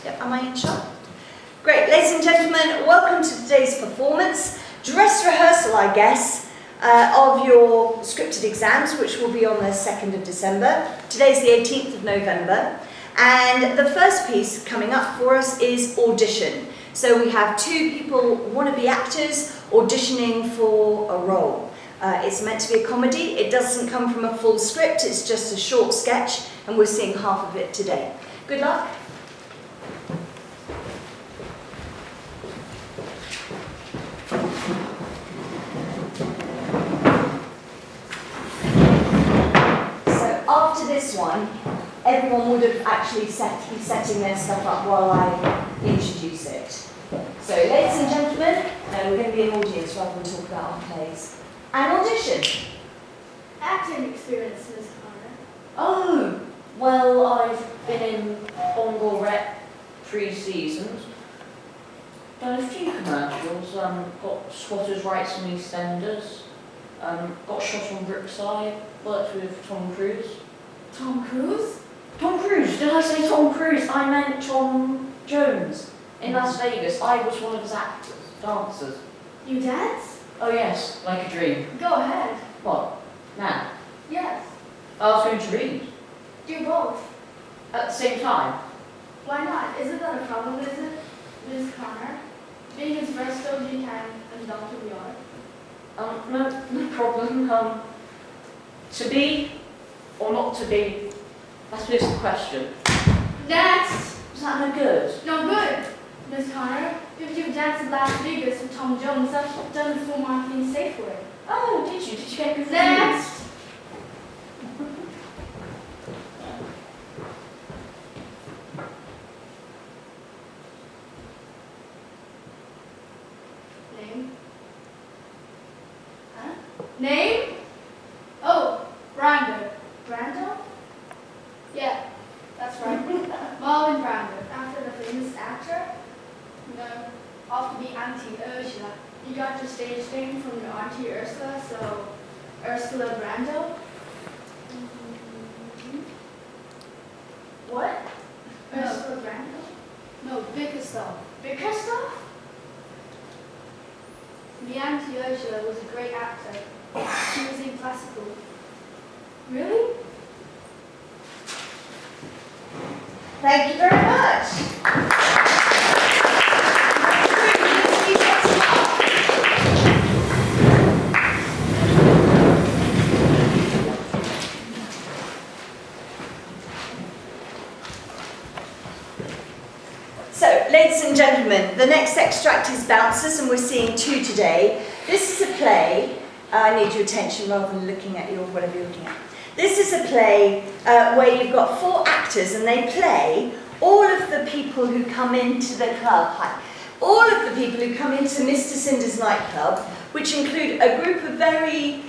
Yep, am I in shot? Great, ladies and gentlemen, welcome to today's performance. Dress rehearsal, I guess, of your scripted exams, which will be on the 2nd of December. Today's the 18th of November. And the first piece coming up for us is audition. So we have two people, wannabe actors, auditioning for a role. It's meant to be a comedy. It doesn't come from a full script, it's just a short sketch, and we're seeing half of it today. Good luck. So after this one, everyone would have actually be setting their stuff up while I introduce it. So, ladies and gentlemen, we're going to be an audience rather than talk about our plays. An audition. Acting experience, Ms. Connor. Oh, well, I've been in Bongor Rep 3 seasons. Done a few commercials. Got Squatters' Rights and EastEnders. Got shot on Brookside. Worked with Tom Cruise. Tom Cruise? Tom Cruise? Did I say Tom Cruise? I meant Tom Jones. In Las Vegas, I was one of his actors, dancers. You dance? Oh yes, like a dream. Go ahead. What? Now? Yes. I was going to read. Do both. At the same time? Why not? Isn't that a problem, is it, Ms. Connor? Being as versatile as you can and Dr. we are. No problem. To be or not to be, that's just the question. Next! Is that no good? No good, Ms. Connor. If you danced in Las Vegas with Tom Jones, that's done full marketing safe word. Oh, did you? Did you get good reviews? Next! Name? Huh? Name? Oh, Brando. Brando? Yeah, that's right. Marlon Brando. After the famous actor? No, off to be Auntie Ursula. You got your stage name from your Auntie Ursula, so Ursula Brando? What? No. Ursula Brando? No, Bickerstaff. Bickerstaff? The Auntie Ursula was a great actor. She was in classical. Really? Thank you very much. So, ladies and gentlemen, the next extract is Bouncers, and we're seeing two today. This is a play. I need your attention rather than looking at whatever you're looking at. This is a play where you've got 4 actors, and they play all of the people who come into the club. All of the people who come into Mr. Cinder's nightclub, which include a group of very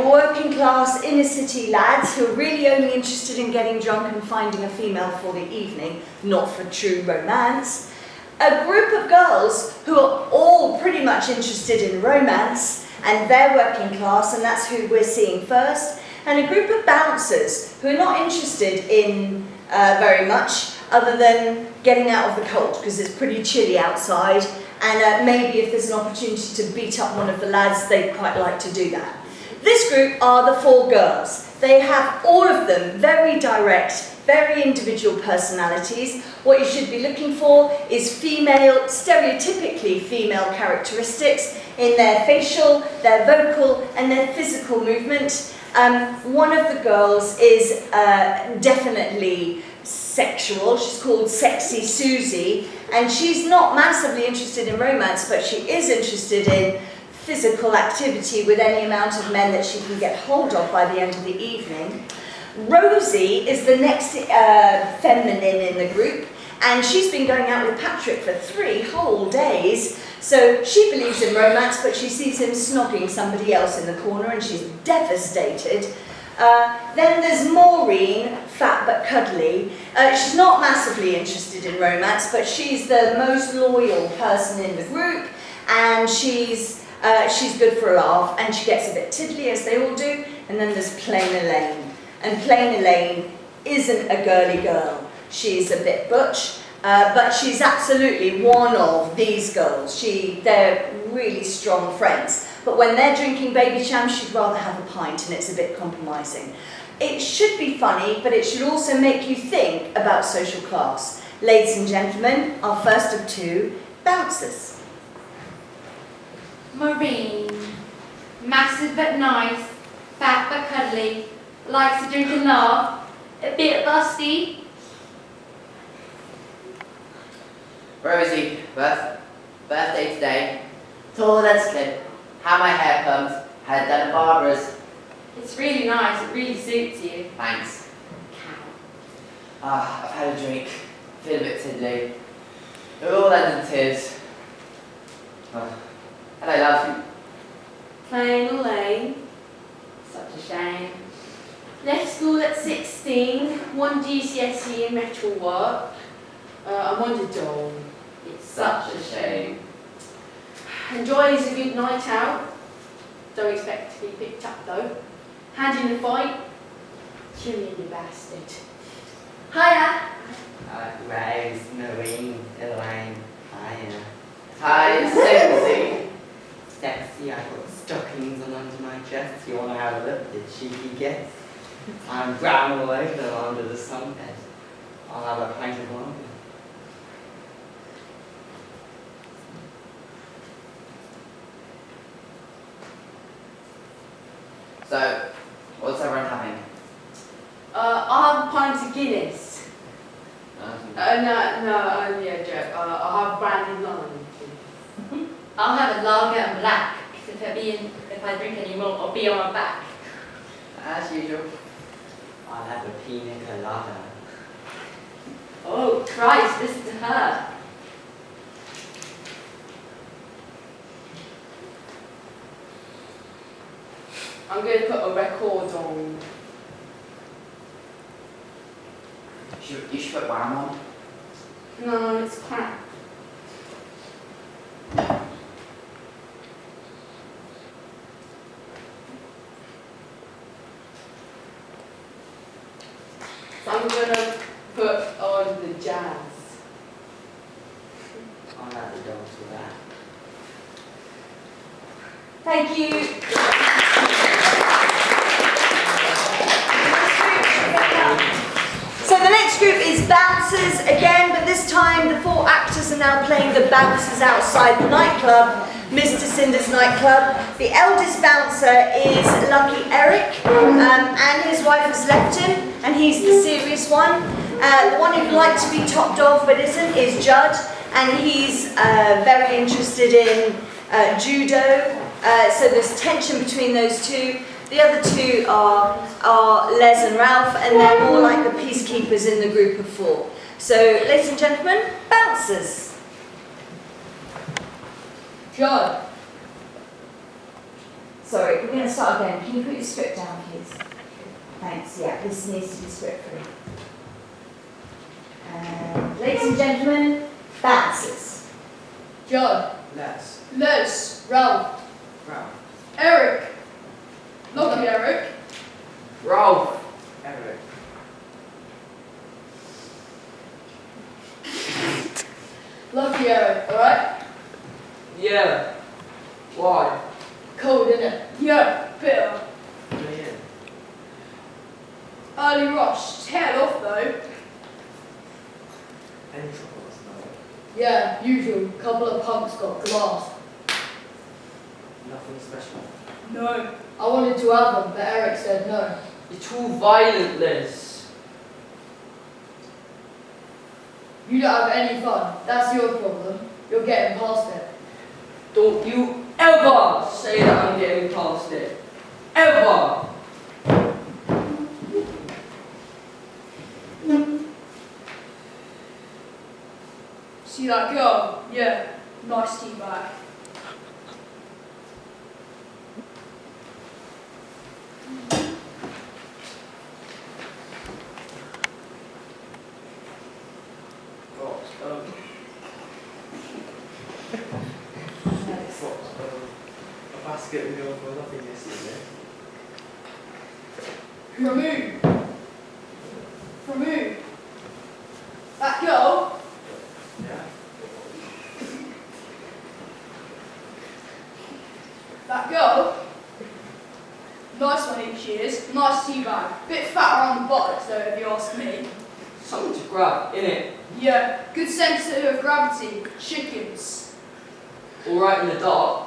working class inner city lads who are really only interested in getting drunk and finding a female for the evening, not for true romance. A group of girls who are all pretty much interested in romance, and they're working class, and that's who we're seeing first. And a group of bouncers who are not interested in very much other than getting out of the cold because it's pretty chilly outside, and maybe if there's an opportunity to beat up one of the lads, they'd quite like to do that. This group are the 4 girls. They have all of them very direct, very individual personalities. What you should be looking for is stereotypically female characteristics in their facial, their vocal, and their physical movement. One of the girls is definitely sexual. She's called Sexy Susie, and she's not massively interested in romance, but she is interested in physical activity with any amount of men that she can get hold of by the end of the evening. Rosie is the next feminine in the group, and she's been going out with Patrick for 3 whole days. So she believes in romance, but she sees him snogging somebody else in the corner, and she's devastated. Then there's Maureen, fat but cuddly. She's not massively interested in romance, but she's the most loyal person in the group, and she's good for a laugh, and she gets a bit tiddly, as they all do. And then there's Plain Elaine. And Plain Elaine isn't a girly girl. She's a bit butch, But she's absolutely one of these girls. They're really strong friends. But when they're drinking Baby Cham, she'd rather have a pint, and it's a bit compromising. It should be funny, but it should also make you think about social class. Ladies and gentlemen, our first of two bouncers. Marine. Massive but nice, fat but cuddly, likes to drink and laugh, a bit busty. Rosie, birthday today. Tall and slim. Had my hair permed. Had it done at Barbara's. It's really nice, it really suits you. Thanks. I've had a drink. Feel a bit tiddly. It all ended in tears. Hello, love. Plain lane. Such a shame. Left school at 16, one GCSE in metal work. I'm on the dole. It's such a shame. Enjoys a good night out. Don't expect to be picked up though. Hand in a fight. Chilly the bastard. Hiya. Rose, Marine, Elaine, hiya. Hi, Susie. Sexy, I've got stockings on under my dress. You want to have a look? The cheeky guess. I'm brown all over them under the sunbed. I'll have a pint of wine. So, what's everyone having? I'll have a pint of Guinness. No, only a joke. I'll have brandy lime, please. I'll have a lager and black, because if I drink any more, I'll be on my back. As usual. I'll have a pina colada. Oh, Christ, listen to her. I'm going to put a record on. You should put Wham on. No, it's crap. So I'm going to put on the jazz. I'll have the dogs with that. Thank you. So the next group is bouncers again, but this time the four actors are now playing the bouncers outside the nightclub, Mr. Cinder's nightclub. The eldest bouncer is Lucky Eric, and his wife has left him, and he's the serious one. The one who'd like to be topped off but isn't is Judd, and he's very interested in judo. So there's tension between those two. The other two are Les and Ralph, and they're more like the peacekeepers in the group of four. So, ladies and gentlemen, bouncers. Judd. Sorry, we're going to start again. Can you put your script down, please? Thanks. Yeah, this needs to be script-free. Ladies and gentlemen, bouncers. Judd. Les. Ralph. Eric. Lucky Eric. Rolf. Eric. Lucky Eric, alright? Yeah. Why? Cold, isn't it? Yeah, bitter. Brilliant. Early rush. Tail off though. Any troubles? No. Yeah, usual. Couple of punks got glass. Nothing special. No. I wanted to have them, but Eric said no. You're too violent, Liz. You don't have any fun. That's your problem. You're getting past it. Don't you ever say that I'm getting past it. Ever! See that girl? Yeah, nice tea bag. A basket with your for nothing yesterday. From who? From who? That girl? teabag. Bit fatter on the buttocks though, if you ask me. Something to grab, innit? Yeah, good centre of gravity. Chickens. All right in the dark.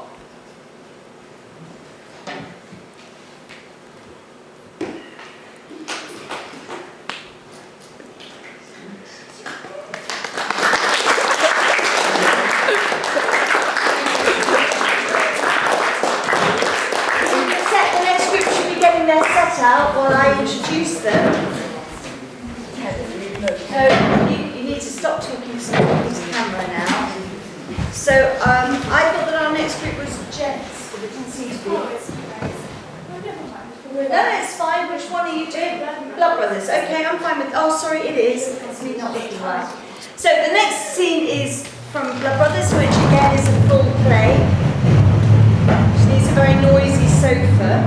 The next group should be getting their set out while I introduce them. You need to stop talking to the camera now. So I thought that our next group was gents, but it doesn't seem to be. No, it's fine. Which one are you doing? Blood Brothers. Okay, I'm fine with. Oh, sorry, it is. It's me not looking right. So the next scene is from Blood Brothers, which again is a full play. She needs a very noisy sofa,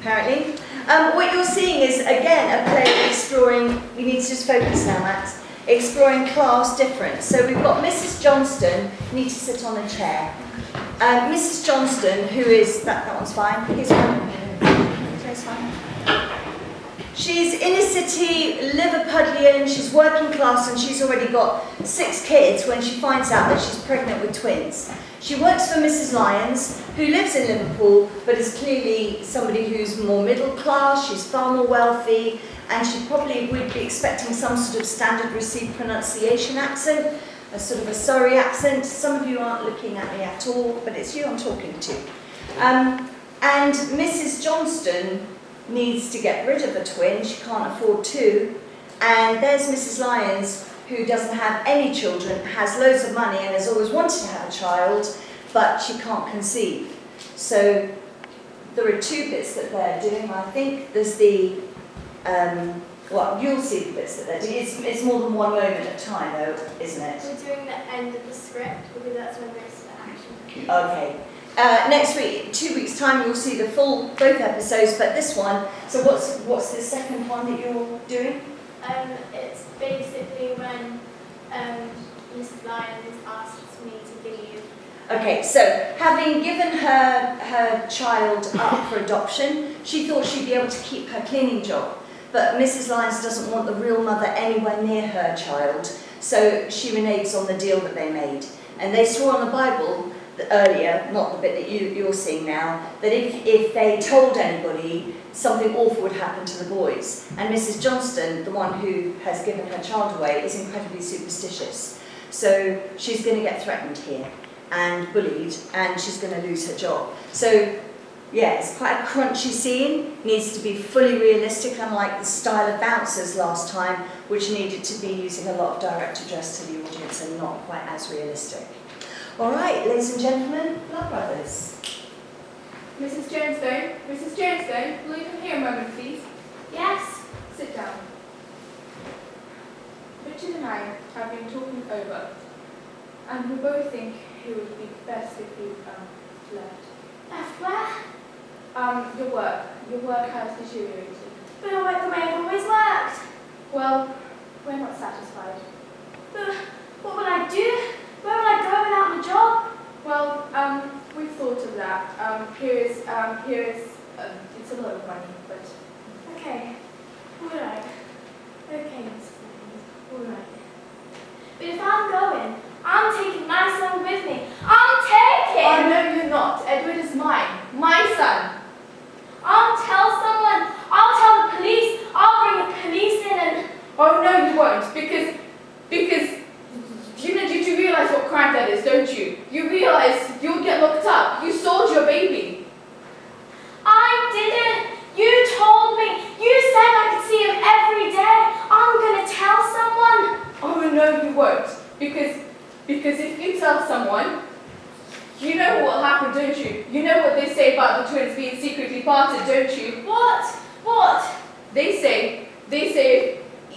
apparently. What you're seeing is, again, a play exploring, you need to just focus now, Max, exploring class difference. So we've got Mrs. Johnston, you need to sit on a chair. Mrs. Johnston, who is, that one's fine, here's one. Chair's fine. She's inner city, Liverpudlian, she's working class, and she's already got 6 kids when she finds out that she's pregnant with twins. She works for Mrs. Lyons, who lives in Liverpool, but is clearly somebody who's more middle class, she's far more wealthy, and she probably would be expecting some sort of standard received pronunciation accent, a sort of a Surrey accent. Some of you aren't looking at me at all, but it's you I'm talking to. And Mrs. Johnston needs to get rid of a twin, she can't afford 2, and there's Mrs. Lyons, who doesn't have any children, has loads of money and has always wanted to have a child, but she can't conceive. So there are 2 bits that they're doing. I think there's the, well, you'll see the bits that they're doing. It's more than one moment at a time though, isn't it? We're doing the end of the script because that's when most of the action. Okay. Next week, 2 weeks' time, you'll see the full, both episodes, but this one, so what's the second one that you're doing? It's basically when Mrs. Lyons asked me to leave. Okay, so having given her child up for adoption, she thought she'd be able to keep her cleaning job. But Mrs. Lyons doesn't want the real mother anywhere near her child, so she reneges on the deal that they made. And they swore on the Bible that earlier, not the bit that you're seeing now, that if they told anybody, something awful would happen to the boys. And Mrs. Johnston, the one who has given her child away, is incredibly superstitious. So she's going to get threatened here and bullied, and she's going to lose her job. So yeah, it's quite a crunchy scene, needs to be fully realistic, unlike the style of Bouncers last time, which needed to be using a lot of direct address to the audience and not quite as realistic. All right, ladies and gentlemen, Blood Brothers. Mrs. Jonestown, will you come here a moment, please? Yes. Sit down. Richard and I have been talking over, and we both think it would be best if you left. Left where? Your work has deteriorated. But I work the way I've always worked. Well, we're not satisfied. But what will I do? Where will I go without my job? Well, we've thought of that. It's a lot of money, but Okay. Alright. Okay, Mrs. Lyons. Alright. But if I'm going, I'm taking my son with me. I'm taking! oh no, you're not. Edward is mine, my son. I'll tell someone. I'll tell the police. I'll bring the police in and... Oh no, you won't, because you do realize what crime that is, don't you? You realize you'll get locked up. You sold your baby. I didn't. You told me. You said I could see him every day. I'm gonna tell someone. Oh no, you won't, because if you tell someone, you know what will happen, don't you? You know what they say about the twins being secretly parted, don't you? What? What? They say if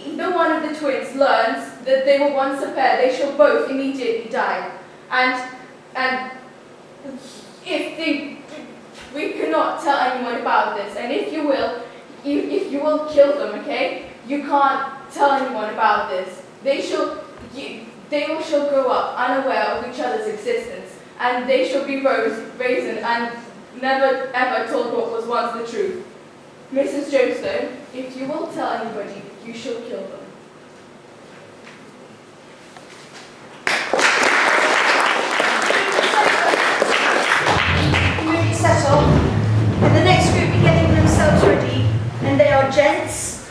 either one of the twins learns that they were once a pair, they shall both immediately die. And we cannot tell anyone about this. And if you will kill them, okay? You can't tell anyone about this. They all shall grow up unaware of each other's existence, and they shall be raised and never ever told what was once the truth. Mrs. Jonestown, If you will tell anybody, you shall kill them. Movie set off, and the next group are getting themselves ready, and they are gents.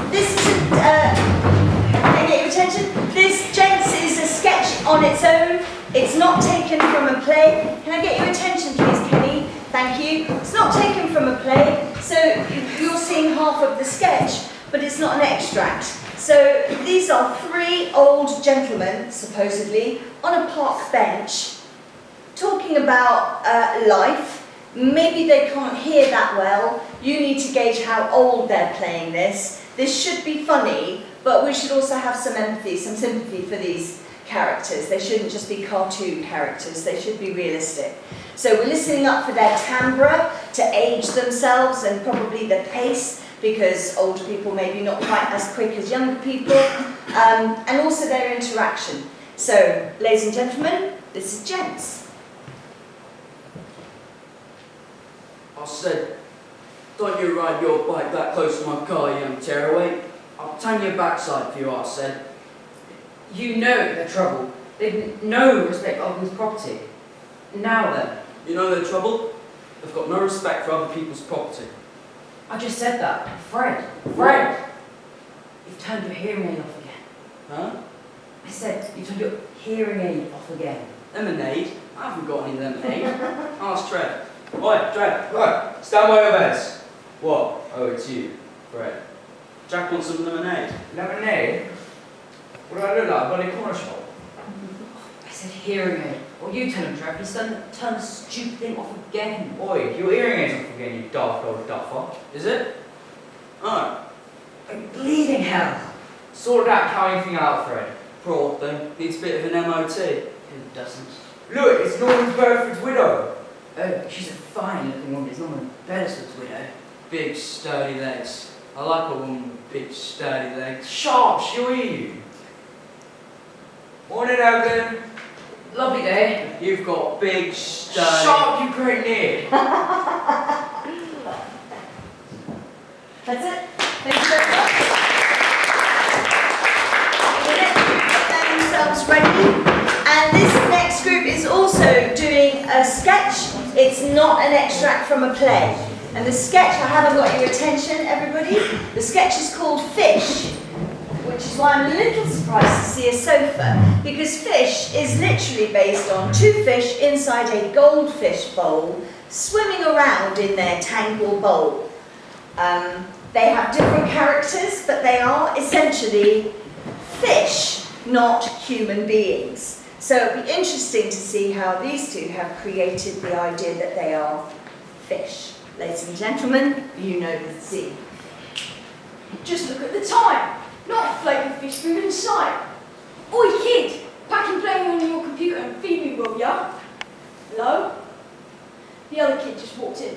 This isn't, can I get your attention? This, gents, is a sketch on its own. It's not taken from a play. Can I get your attention, please, Kenny? Thank you. It's not taken from a play, so you're seeing half of the sketch, but it's not an extract. So these are three old gentlemen, supposedly, on a park bench, talking about life. Maybe they can't hear that well. You need to gauge how old they're playing this. This should be funny, but we should also have some empathy, some sympathy for these characters. They shouldn't just be cartoon characters, they should be realistic. So we're listening up for their timbre to age themselves and probably the pace, because older people maybe not quite as quick as younger people, and also their interaction. So, ladies and gentlemen, this is Gents. I said, don't you ride your bike that close to my car, young tearaway. I'll tan your backside for you, I said. You know they're trouble. They've no respect for other people's property. Now then. You know their trouble? They've got no respect for other people's property. I just said that. Fred. Fred! You've turned your hearing aid off again. Huh? I said you turned your hearing aid off again. Lemonade? I haven't got any lemonade. Ask Trev. Oi, Trev. Right, stand by your beds. What? Oh, it's you, Fred. Jack wants some lemonade. Lemonade? What do I look like? A bloody corner shop? I said hearing aid. Well, you tell him, Trev. He's turned the stupid thing off again. Oi, your earring aid's off again, you daft old duffer. Is it? Oh, Like bleeding hell. Sort that cow thing out, Fred. poor old thing. Needs a bit of an MOT. Who doesn't? Look, it's Norman Burford's widow. Oh, she's a fine looking woman. It's not a Beresford's widow. Big sturdy legs. I like a woman with big sturdy legs. Sharp, she'll eat you. Morning, Evan. Lovely day. You've got big sturdy... Sharp, you great near. That's it. Thank you very much. The next group have got themselves ready, and this next group is also doing a sketch. It's not an extract from a play. And the sketch, I haven't got your attention, everybody. The sketch is called Fish, which is why I'm a little surprised to see a sofa, because Fish is literally based on two fish inside a goldfish bowl, swimming around in their tangle bowl. They have different characters, but they are essentially fish, not human beings. So it'll be interesting to see how these two have created the idea that they are fish. Ladies and gentlemen, you know the scene. Just look at the time. Not a flake of fish food in sight. Oi, kid! Pack and play on your computer and feed me, will ya? Hello? The other kid just walked in.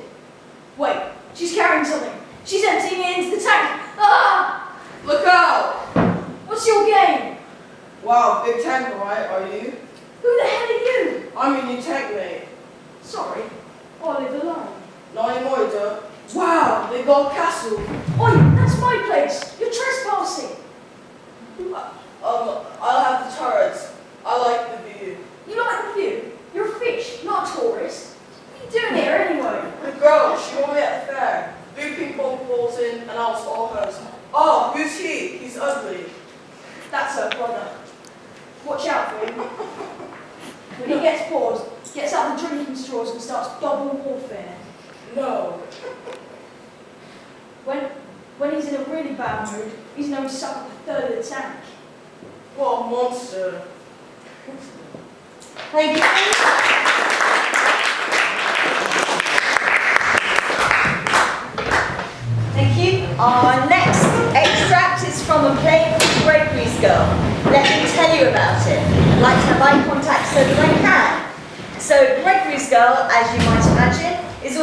Wait, she's carrying something. She's emptying it into the tank. Ah! Look out! What's your game? Wow, big tank, right, are you? Who the hell are you? I'm your new tank mate. Sorry, I live alone. Not anymore, duh. Wow, they got a castle. Oi, that's my place. You're trespassing. I'll have the turrets. I like the view. You like the view? You're a fish, not a tourist. What are you doing here anyway? The girl, she won't be at the fair. 3 ping pong balls in, and I was all hers. Oh, who's he? He's ugly. That's her brother. Watch out for him. When he gets bored, gets out the drinking straws and starts bubble warfare. No. When he's in a really bad mood, he's known to suck up a third of the tank. What a monster. Thank you. Thank you. Our next extract is from a play called Gregory's Girl. Let me tell you about it. I'd like to have eye contact so that I can. So Gregory's Girl, as you might imagine, is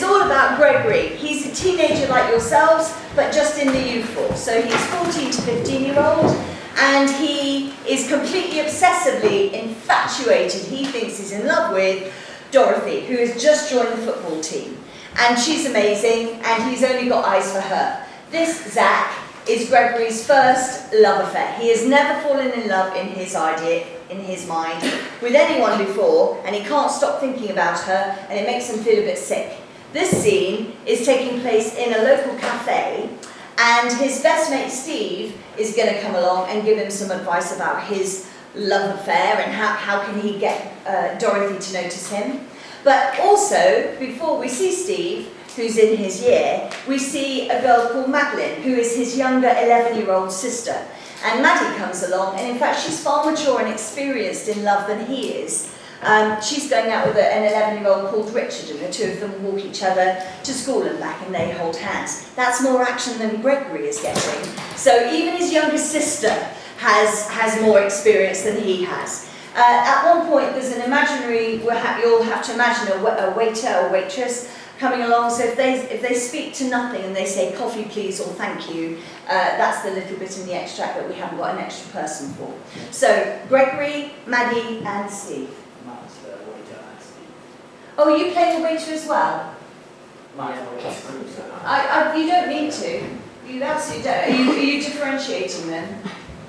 all about Gregory. He's a teenager like yourselves, but just in the youthful. So he's 14 to 15-year-old, and he is completely obsessively infatuated. He thinks he's in love with Dorothy, who has just joined the football team. and she's amazing, and he's only got eyes for her. This Zach is Gregory's first love affair. He has never fallen in love in his mind with anyone before, and he can't stop thinking about her, and it makes him feel a bit sick. This scene is taking place in a local cafe, and his best mate Steve is going to come along and give him some advice about his love affair and how can he get Dorothy to notice him. But also, before we see Steve, who's in his year, we see a girl called Madeline, who is his younger 11-year-old sister. And Maddie comes along, and in fact she's far mature and experienced in love than he is. She's going out with an 11-year-old called Richard, and the two of them walk each other to school and back, and they hold hands. That's more action than Gregory is getting. So even his younger sister has more experience than he has. At one point, there's an imaginary, you'll have to imagine a waiter or waitress coming along, so if they speak to nothing and they say coffee please or thank you, that's the little bit in the extract that we haven't got an extra person for. So, Gregory, Maddie and Steve. Matt's the waiter and Steve. Oh, you play the waiter as well? Matt's the waiter. You don't need to. You absolutely don't. Are you differentiating them?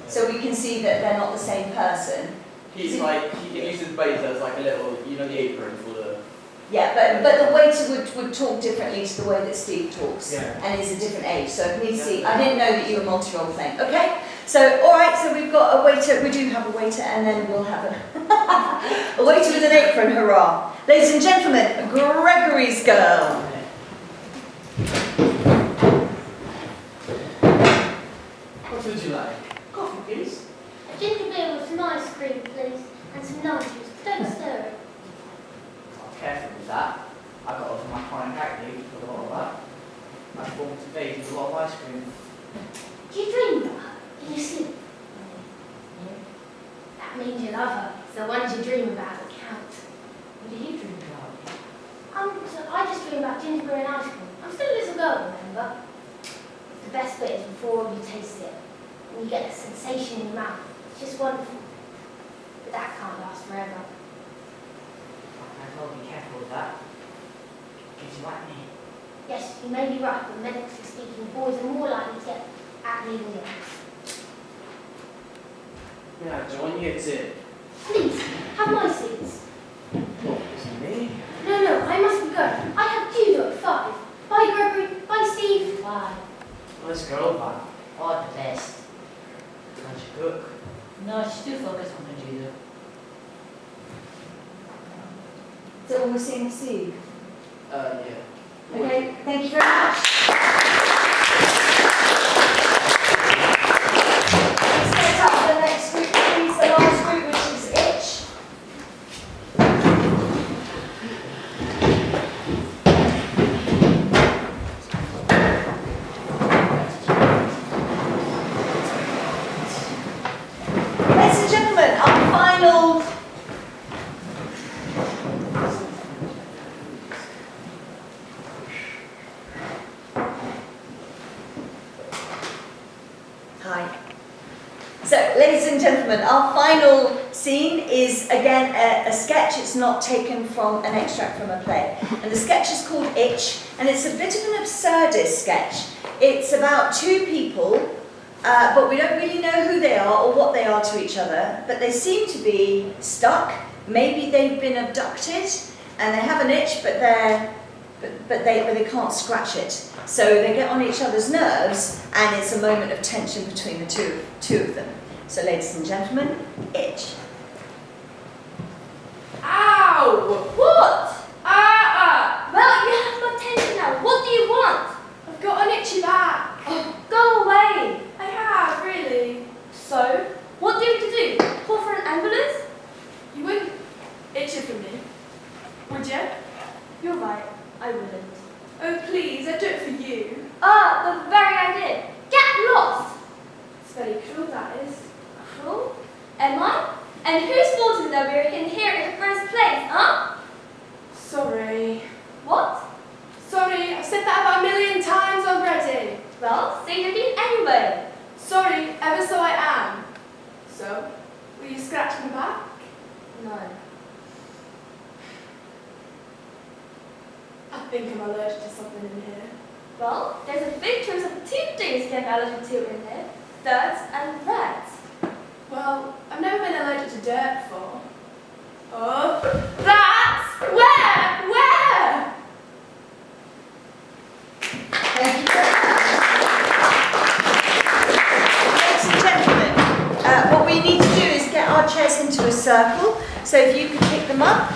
So we can see that they're not the same person? He's like, he uses waiter as like a little, you know, the apron for the... Yeah, but the waiter would talk differently to the way that Steve talks, Yeah. and is a different age. So I need to see. I didn't know that you were multi-role playing. Okay, so all right. So we've got a waiter. We do have a waiter, and then we'll have a waiter with an apron. Hurrah! Ladies and gentlemen, Gregory's girl. What would you like? Coffee, please. A ginger beer with some ice cream, please, and some lime juice. Don't stir it. Careful with that. I got off my chronic acne with a lot of that. I formed to bathe with a lot of ice cream. Do you dream about her in your sleep? That means you love her. It's the ones you dream about that count. What do you dream about? I just dream about ginger beer and ice cream. I'm still a little girl, remember? The best bit is before you taste it, and you get the sensation in your mouth. It's just wonderful. But that can't last forever. I've got to be careful with that. Gives you acne. Yes, you may be right, but medically speaking, boys are more likely to get acne than girls. Yeah, join you too. Please, have my seats. What, isn't me? No, I mustn't go. I have judo at 5. Bye, Gregory. Bye, Steve. Why? Nice girl, man. Oh, the best. How'd you cook? No, she's too focused on the judo. So we're seeing Steve. Yeah. Okay, thank you very much. Let's set up the next group, please. The last group, which is Itch. Ladies and gentlemen, our final. Hi. So, ladies and gentlemen, our final scene is again a sketch. It's not taken from an extract from a play. And the sketch is called Itch, and it's a bit of an absurdist sketch. It's about two people, but we don't really know who they are or what they are to each other, but they seem to be stuck. Maybe they've been abducted, and they have an itch, but they can't scratch it. So they get on each other's nerves, and it's a moment of tension between the two of them. So, ladies and gentlemen, Itch. Ow! What? Well, you have my attention now. What do you want? I've got an itchy back. Oh, go away. I have, really. So, what do you have to do? Call for an ambulance? You wouldn't itch it for me, would you? You're right, I wouldn't. Oh, please, I'd do it for you. The very idea. Get lost. It's very cruel, that is. Cruel? Am I? And whose fault is it that we're in here in the first place, huh? Sorry. What? Sorry, I've said that about 1,000,000 times already. Well, say it again anyway. Sorry, ever so I am. So, will you scratch my back? No. think I'm allergic to something in here. Well, there's a big choice of 2 things you can be allergic to in there. Dirt and rats. Well, I've never been allergic to dirt before. Oh, Rats? Where? Where? Thank you very much. Ladies and gentlemen, what we need to do is get our chairs into a circle. So if you could pick them up